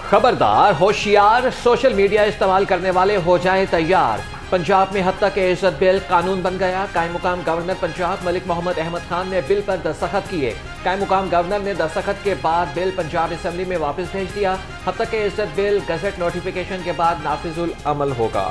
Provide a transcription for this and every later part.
خبردار، ہوشیار، social media استعمال کرنے والے ہو جائیں تیار۔ پنجاب میں حد تک عزت بل قانون بن گیا۔ قائم مقام گورنر پنجاب ملک محمد احمد خان نے بل پر دستخط کیے۔ قائم مقام گورنر نے دستخط کے بعد بل پنجاب اسمبلی میں واپس بھیج دیا۔ حد تک عزت بل گزٹ نوٹیفیکیشن کے بعد نافذ العمل ہوگا۔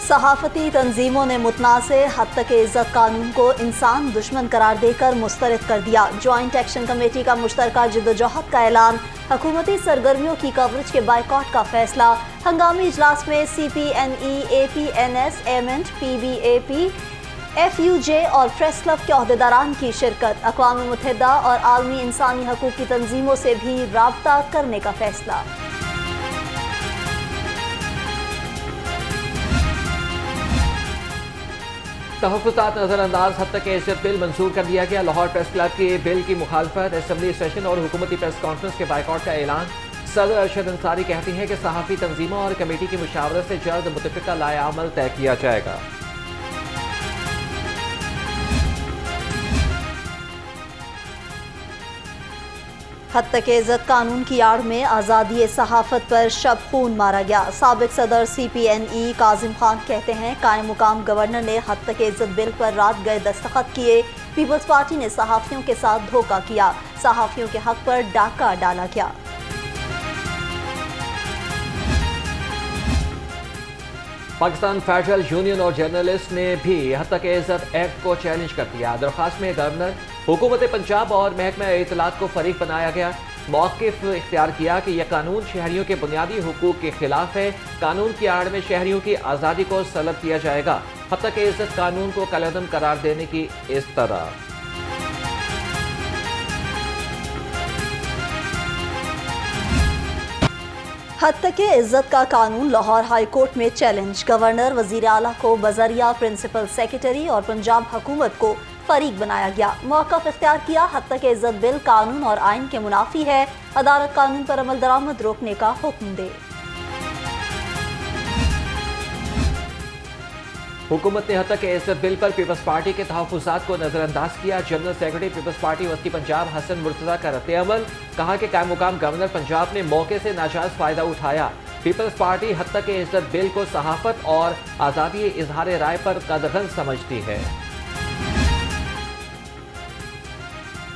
صحافتی تنظیموں نے متنازع حد تک عزت قانون کو انسان دشمن قرار دے کر مسترد کر دیا۔ جوائنٹ ایکشن کمیٹی کا مشترکہ جدوجہد کا اعلان۔ حکومتی سرگرمیوں کی کوریج کے بائیکاٹ کا فیصلہ۔ ہنگامی اجلاس میں C P N E, A P N S, ایمنٹ، P B A P, F U J اور پریس کلب کے عہدیداران کی شرکت۔ اقوام متحدہ اور عالمی انسانی حقوق کی تنظیموں سے بھی رابطہ کرنے کا فیصلہ۔ تحفظات نظر انداز، حد تک عزت بل منظور کر دیا گیا۔ لاہور پریس کلب کے بل کی مخالفت، اسمبلی سیشن اور حکومتی پریس کانفرنس کے بائیکاٹ کا اعلان۔ صدر ارشد انصاری کہتے ہیں کہ صحافی تنظیموں اور کمیٹی کی مشاورت سے جلد متفقہ لائحہ عمل طے کیا جائے گا۔ حد تک عزت قانون کی آڑ میں آزادی صحافت پر شب خون مارا گیا۔ سابق صدر سی پی این ای کاظم خان کہتے ہیں قائم مقام گورنر نے حد تک عزت بل پر رات گئے دستخط کیے۔ پیپلز پارٹی نے صحافیوں کے ساتھ دھوکہ کیا۔ صحافیوں کے حق پر ڈاکہ ڈالا گیا۔ پاکستان فیڈرل یونین اور جرنلسٹ نے بھی حد تک عزت ایکٹ کو چیلنج کر دیا۔ درخواست میں گورنر، حکومت پنجاب اور محکمہ اطلاعات کو فریق بنایا گیا۔ موقف اختیار کیا کہ یہ قانون شہریوں کے بنیادی حقوق کے خلاف ہے۔ قانون کی آڑ میں شہریوں کی آزادی کو سلب کیا جائے گا۔ حد تک عزت قانون کو کالعدم قرار دینے کی استدعا۔ حد تک عزت کا قانون لاہور ہائی کورٹ میں چیلنج۔ گورنر، وزیر اعلیٰ کو بذریعہ پرنسپل سیکرٹری اور پنجاب حکومت کو فریق بنایا گیا۔ موقف اختیار کیا، حد تک عزت بل قانون اور آئین کے منافی ہے۔ عدالت قانون پر عمل درآمد روکنے کا حکم دے۔ حکومت نے حد تک عزت بل پر پیپلز پارٹی کے تحفظات کو نظر انداز کیا۔ جنرل سیکرٹری پیپلز پارٹی وسطی پنجاب حسن مرتضیٰ کا رد عمل، کہا کہ قائم مقام گورنر پنجاب نے موقع سے ناجائز فائدہ اٹھایا۔ پیپلز پارٹی حد تک عزت بل کو صحافت اور آزادی اظہار رائے پر قدغن سمجھتی ہے۔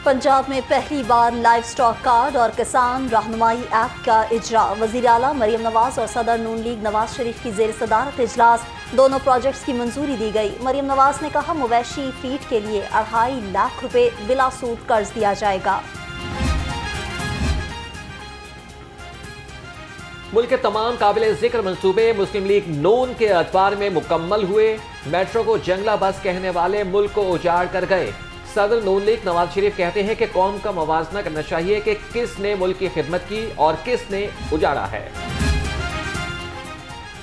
پنجاب میں پہلی بار لائیو سٹاک کارڈ اور کسان رہنمائی ایپ کا اجرا۔ وزیر اعلیٰ مریم نواز اور صدر نون لیگ نواز شریف کی زیر صدارت اجلاس۔ دونوں پروجیکٹس کی منظوری دی گئی۔ مریم نواز نے کہا مویشی فیڈ کے لیے 2.5 لاکھ روپے بلا سود قرض دیا جائے گا۔ ملک کے تمام قابل ذکر منصوبے مسلم لیگ نون کے ادوار میں مکمل ہوئے۔ میٹرو کو جنگلہ بس کہنے والے ملک کو اجاڑ کر گئے۔ صدر نون لیگ نواز شریف کہتے ہیں کہ قوم کا موازنہ کرنا چاہیے کہ کس نے ملک کی خدمت کی اور کس نے اجاڑا ہے۔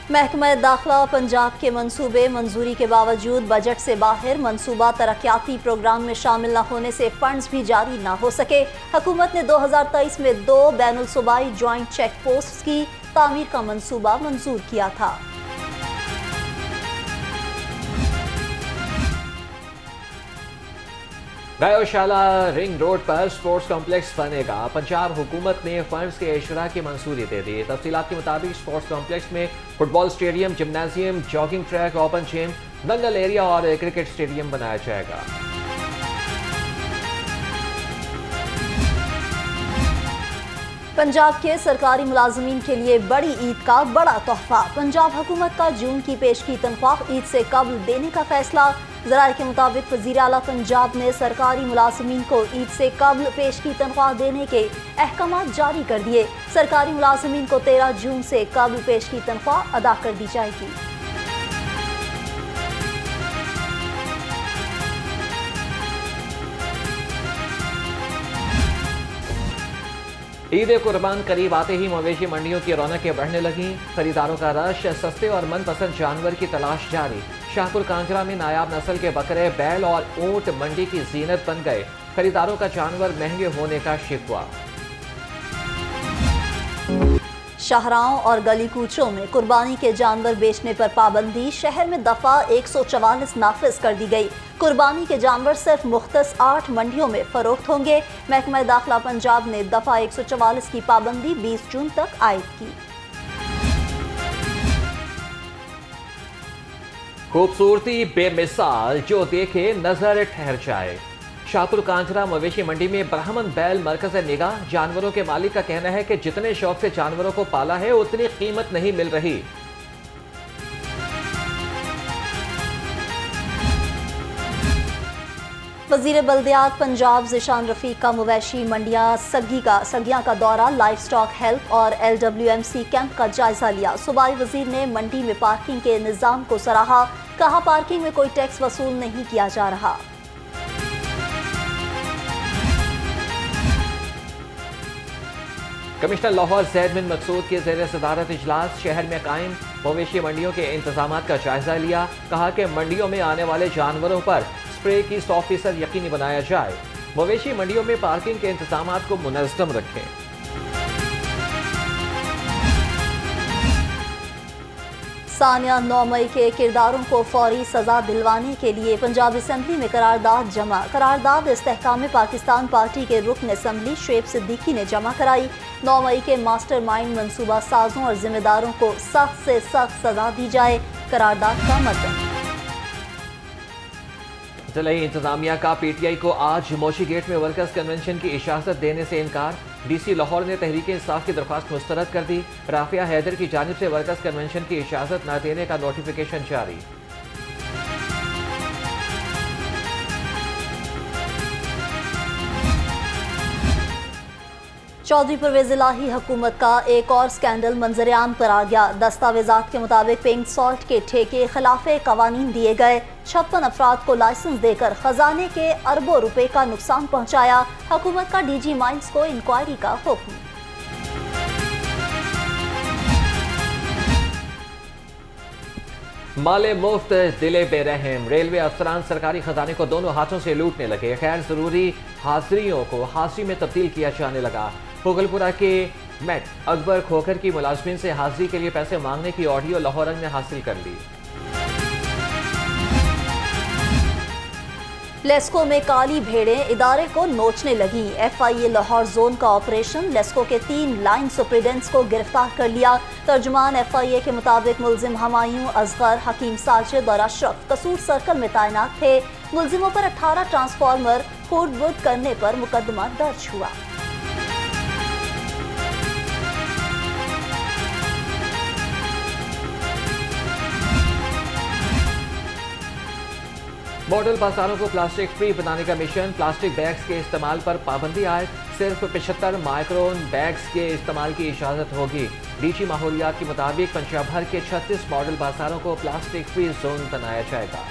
محکمہ داخلہ پنجاب کے منصوبے منظوری کے باوجود بجٹ سے باہر، منصوبہ ترقیاتی پروگرام میں شامل نہ ہونے سے فنڈز بھی جاری نہ ہو سکے۔ حکومت نے 2023 میں 2 بین الصوبائی جوائنٹ چیک پوسٹس کی تعمیر کا منصوبہ منظور کیا تھا۔ گایوشالہ رنگ روڈ پر سپورٹس کمپلیکس بنے گا۔ پنجاب حکومت نے فنڈز کے اجرا کی منظوری دے دی۔ تفصیلات کے مطابق سپورٹس کمپلیکس میں football stadium, gymnasium, jogging track, open gym, دنگل ایریا اور کرکٹ اسٹیڈیم بنایا جائے گا۔ پنجاب کے سرکاری ملازمین کے لیے بڑی عید کا بڑا تحفہ۔ پنجاب حکومت کا جون کی پیش کی تنخواہ عید سے قبل دینے کا فیصلہ۔ ذرائع کے مطابق وزیر اعلیٰ پنجاب نے سرکاری ملازمین کو عید سے قبل پیش کی تنخواہ دینے کے احکامات جاری کر دیے۔ سرکاری ملازمین کو 13 جون سے قبل پیش کی تنخواہ ادا کر دی جائے گی۔ عید قربان قریب آتے ہی مویشی منڈیوں کی رونقیں بڑھنے لگیں۔ خریداروں کا رش، سستے اور من پسند جانور کی تلاش جاری۔ شاہپور کانجرا میں نایاب نسل کے بکرے، بیل اور اونٹ منڈی کی زینت بن گئے۔ خریداروں کا جانور مہنگے ہونے کا شکوہ۔ شاہراہوں اور گلی کوچوں میں قربانی کے جانور بیچنے پر پابندی، شہر میں دفعہ 144 نافذ کر دی گئی۔ قربانی کے جانور صرف مختص 8 منڈیوں میں فروخت ہوں گے۔ محکمہ داخلہ پنجاب نے دفعہ 144 کی پابندی 20 جون تک عائد کی۔ خوبصورتی بے مثال، جو دیکھے نظر ٹھہر جائے۔ شاہپور کانجرا مویشی منڈی میں برہمن بیل مرکز نگاہ جانوروں کے مالک کا کہنا ہے کہ جتنے شوق سے جانوروں کو پالا ہے اتنی قیمت نہیں مل رہی۔ وزیر بلدیات پنجاب ذیشان رفیق کا مویشی منڈیاں سگیاں کا دورہ، لائف سٹاک ہیلتھ اور LWMC کیمپ کا جائزہ لیا۔ صوبائی وزیر نے منڈی میں پارکنگ کے نظام کو سراہا، کہا پارکنگ میں کوئی ٹیکس وصول نہیں کیا جا رہا۔ کمشنر لاہور زید بن مقصود کے زیر صدارت اجلاس شہر میں قائم مویشی منڈیوں کے انتظامات کا جائزہ لیا، کہا کہ منڈیوں میں آنے والے جانوروں پر سپرے کی 100% یقینی بنایا جائے، مویشی منڈیوں میں پارکنگ کے انتظامات کو منظم رکھیں۔ ثانیہ 9 مئی کے کرداروں کو فوری سزا دلوانے کے لیے پنجاب اسمبلی میں قرارداد جمع۔ قرارداد استحکام پاکستان پارٹی کے رکن اسمبلی شعیب صدیقی نے جمع کرائی۔ 9 مئی کے ماسٹر مائنڈ منصوبہ سازوں اور ذمہ داروں کو سخت سے سخت سزا دی جائے، قرارداد کا متن۔ ضلعی انتظامیہ کا PTI کو آج موشی گیٹ میں ورکرز کنونشن کی اجازت دینے سے انکار، DC لاہور نے تحریک انصاف کی درخواست مسترد کر دی۔ رافعہ حیدر کی جانب سے ورکرز کنونشن کی اجازت نہ دینے کا نوٹیفیکیشن جاری۔ چودھری پرویز الہی حکومت کا ایک اور سکینڈل منظر عام پر آ گیا۔ دستاویزات کے مطابق پنک سالٹ کے ٹھیکے خلاف قوانین دیے گئے، 56 افراد کو لائسنس دے کر خزانے کے اربوں روپے کا نقصان پہنچایا۔ حکومت کا DG مائنز کو انکوائری کا حکم۔ مال مفت دل بے رحم، ریلوے افسران سرکاری خزانے کو دونوں ہاتھوں سے لوٹنے لگے، غیر ضروری حاضریوں کو حاضری میں تبدیل کیا جانے لگا۔ پھوگل پورہ کے میٹ اکبر کھوکھر کی ملازمین سے حاضری کے لیے پیسے مانگنے کی آڈیو لاہور رنگ نے حاصل کر لی۔ لیسکو میں کالی بھیڑیں ادارے کو نوچنے لگیں، FIA لاہور زون کا آپریشن، لیسکو کے 3 لائن سپریڈنٹس کو گرفتار کر لیا۔ ترجمان FIA کے مطابق ملزم ہمایوں، اصغر، حکیم ساجد اور اشرف قصور سرکل میں تعینات تھے۔ ملزموں پر 18 ٹرانسفارمر خورد برد کرنے پر مقدمہ درج ہوا۔ ماڈل بازاروں کو پلاسٹک فری بنانے کا مشن، پلاسٹک بیگز کے استعمال پر پابندی عائد، صرف 75 مائکرون بیگز کے استعمال کی اجازت ہوگی۔ DG ماحولیات کے مطابق پنجاب بھر کے 36 ماڈل بازاروں کو پلاسٹک فری زون بنایا جائے گا۔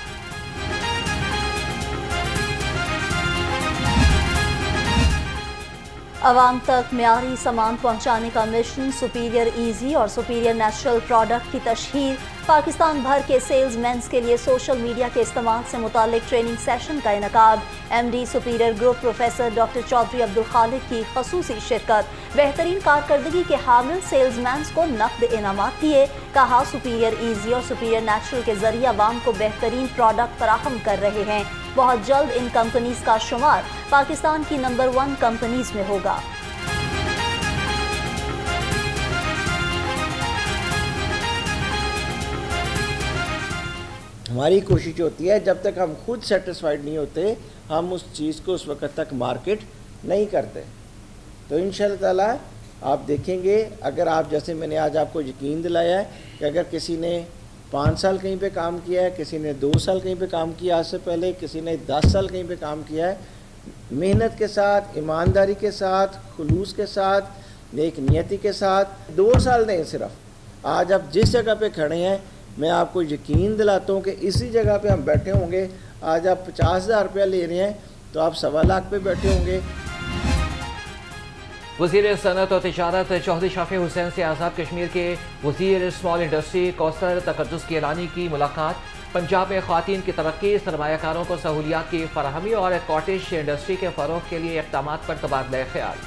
عوام تک معیاری سامان پہنچانے کا مشن، سپیریئر ایزی اور سپیریئر نیچرل پروڈکٹ کی تشہیر، پاکستان بھر کے سیلز مینز کے لیے سوشل میڈیا کے استعمال سے متعلق ٹریننگ سیشن کا انعقاد، MD superior group professor doctor Chaudhry Abdul Khaliq کی خصوصی شرکت، بہترین کارکردگی کے حامل سیلز مینز کو نقد انعامات دیے، کہا سپیریئر ایزی اور سپیریئر نیچرل کے ذریعے عوام کو بہترین پروڈکٹ فراہم کر رہے ہیں، بہت جلد ان کمپنیز کا شمار پاکستان کی نمبر 1 کمپنیز میں ہوگا۔ ہماری کوشش ہوتی ہے جب تک ہم خود سیٹسفائیڈ نہیں ہوتے ہم اس چیز کو اس وقت تک مارکیٹ نہیں کرتے۔ تو انشاءاللہ تعالیٰ آپ دیکھیں گے، اگر آپ جیسے میں نے آج آپ کو یقین دلایا ہے کہ اگر کسی نے 5 سال کہیں پہ کام کیا ہے، کسی نے 2 سال کہیں پہ کام کیا آج سے پہلے، کسی نے 10 سال کہیں پہ کام کیا ہے، محنت کے ساتھ، ایمانداری کے ساتھ، خلوص کے ساتھ، نیک نیتی کے ساتھ 2 سال نہیں صرف، آج آپ جس جگہ پہ کھڑے ہیں میں آپ کو یقین دلاتا ہوں کہ اسی جگہ پہ ہم بیٹھے ہوں گے، آج آپ 50,000 روپیہ لے رہے ہیں تو آپ 1.25 لاکھ پہ بیٹھے ہوں گے۔ وزیر صنعت و تجارت چودھری شافی حسین سے آزاد کشمیر کے وزیر اسمال انڈسٹری کوثر تقدس گیلانی کی ملاقات، پنجاب میں خواتین کی ترقی، سرمایہ کاروں کو سہولیات کی فراہمی اور کاٹیج انڈسٹری کے فروغ کے لیے اقدامات پر تبادلہ خیال۔